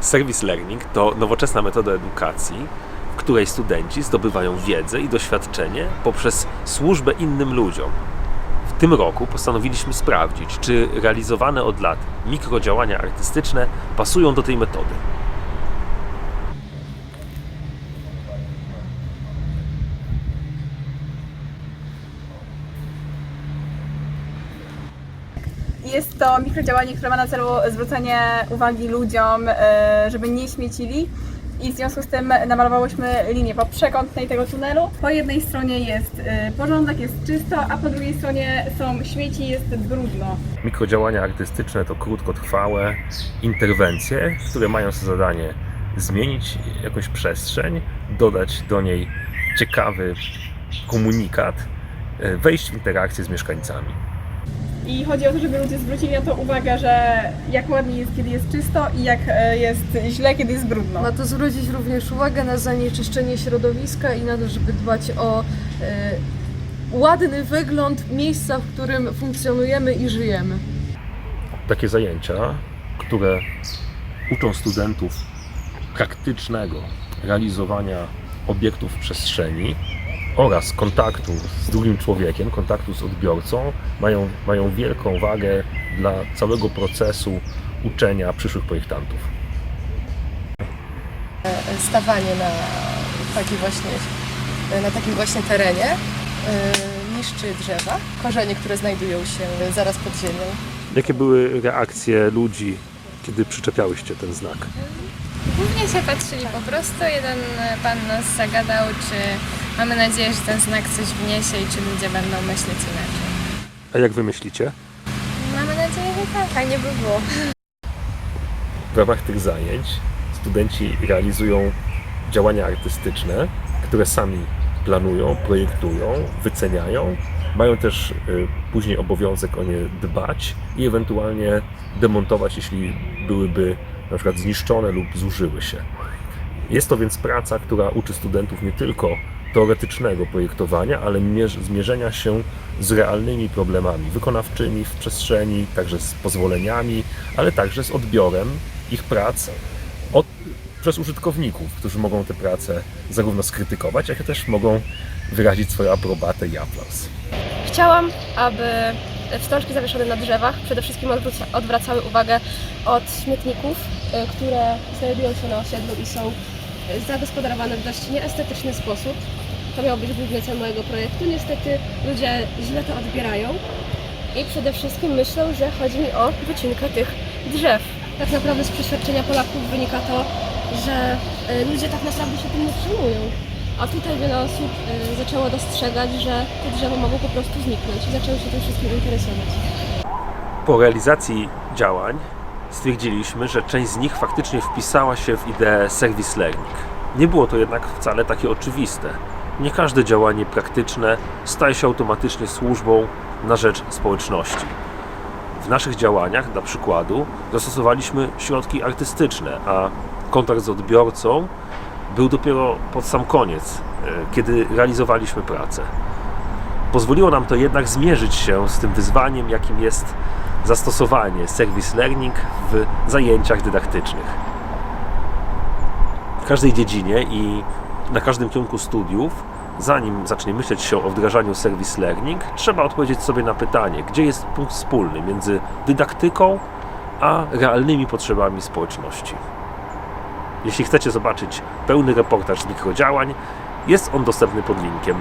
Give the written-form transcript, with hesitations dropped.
Service learning to nowoczesna metoda edukacji, w której studenci zdobywają wiedzę i doświadczenie poprzez służbę innym ludziom. W tym roku postanowiliśmy sprawdzić, czy realizowane od lat mikrodziałania artystyczne pasują do tej metody. Jest to mikrodziałanie, które ma na celu zwrócenie uwagi ludziom, żeby nie śmiecili. I w związku z tym namalowałyśmy linię po przekątnej tego tunelu. Po jednej stronie jest porządek, jest czysto, a po drugiej stronie są śmieci, jest brudno. Mikrodziałania artystyczne to krótkotrwałe interwencje, które mają za zadanie zmienić jakąś przestrzeń, dodać do niej ciekawy komunikat, wejść w interakcję z mieszkańcami. I chodzi o to, żeby ludzie zwrócili na to uwagę, że jak ładnie jest, kiedy jest czysto i jak jest źle, kiedy jest brudno. Ma to zwrócić również uwagę na zanieczyszczenie środowiska i na to, żeby dbać o ładny wygląd miejsca, w którym funkcjonujemy i żyjemy. Takie zajęcia, które uczą studentów praktycznego realizowania obiektów w przestrzeni oraz kontaktu z drugim człowiekiem, kontaktu z odbiorcą, mają wielką wagę dla całego procesu uczenia przyszłych projektantów. Stawanie na takim właśnie terenie niszczy drzewa, korzenie, które znajdują się zaraz pod ziemią. Jakie były reakcje ludzi, kiedy przyczepiałyście ten znak? Głównie się patrzyli po prostu. Jeden pan nas zagadał, czy mamy nadzieję, że ten znak coś wniesie i czy ludzie będą myśleć inaczej. A jak wy myślicie? Mamy nadzieję, że tak, fajnie by było. W ramach tych zajęć studenci realizują działania artystyczne, które sami planują, projektują, wyceniają. Mają też później obowiązek o nie dbać i ewentualnie demontować, jeśli byłyby na przykład zniszczone lub zużyły się. Jest to więc praca, która uczy studentów nie tylko teoretycznego projektowania, ale zmierzenia się z realnymi problemami wykonawczymi w przestrzeni, także z pozwoleniami, ale także z odbiorem ich prac przez użytkowników, którzy mogą te prace zarówno skrytykować, jak i też mogą wyrazić swoją aprobatę i aplauz. Chciałam, aby wstążki zawieszone na drzewach przede wszystkim odwracały uwagę od śmietników, które znajdują się na osiedlu i są zagospodarowane w dość nieestetyczny sposób. To miał być główny cel mojego projektu. Niestety ludzie źle to odbierają i przede wszystkim myślą, że chodzi mi o wycinkę tych drzew. Tak naprawdę z przeświadczenia Polaków wynika to, że ludzie tak naprawdę się tym nie przejmują. A tutaj wiele osób zaczęło dostrzegać, że te drzewa mogą po prostu zniknąć i zaczęły się tym wszystkim interesować. Po realizacji działań stwierdziliśmy, że część z nich faktycznie wpisała się w ideę service learning. Nie było to jednak wcale takie oczywiste. Nie każde działanie praktyczne staje się automatycznie służbą na rzecz społeczności. W naszych działaniach, dla przykładu, zastosowaliśmy środki artystyczne, a kontakt z odbiorcą był dopiero pod sam koniec, kiedy realizowaliśmy pracę. Pozwoliło nam to jednak zmierzyć się z tym wyzwaniem, jakim jest zastosowanie service learning w zajęciach dydaktycznych. W każdej dziedzinie i na każdym kierunku studiów, zanim zacznie myśleć się o wdrażaniu service learning, trzeba odpowiedzieć sobie na pytanie, gdzie jest punkt wspólny między dydaktyką a realnymi potrzebami społeczności. Jeśli chcecie zobaczyć pełny reportaż z mikrodziałań, jest on dostępny pod linkiem.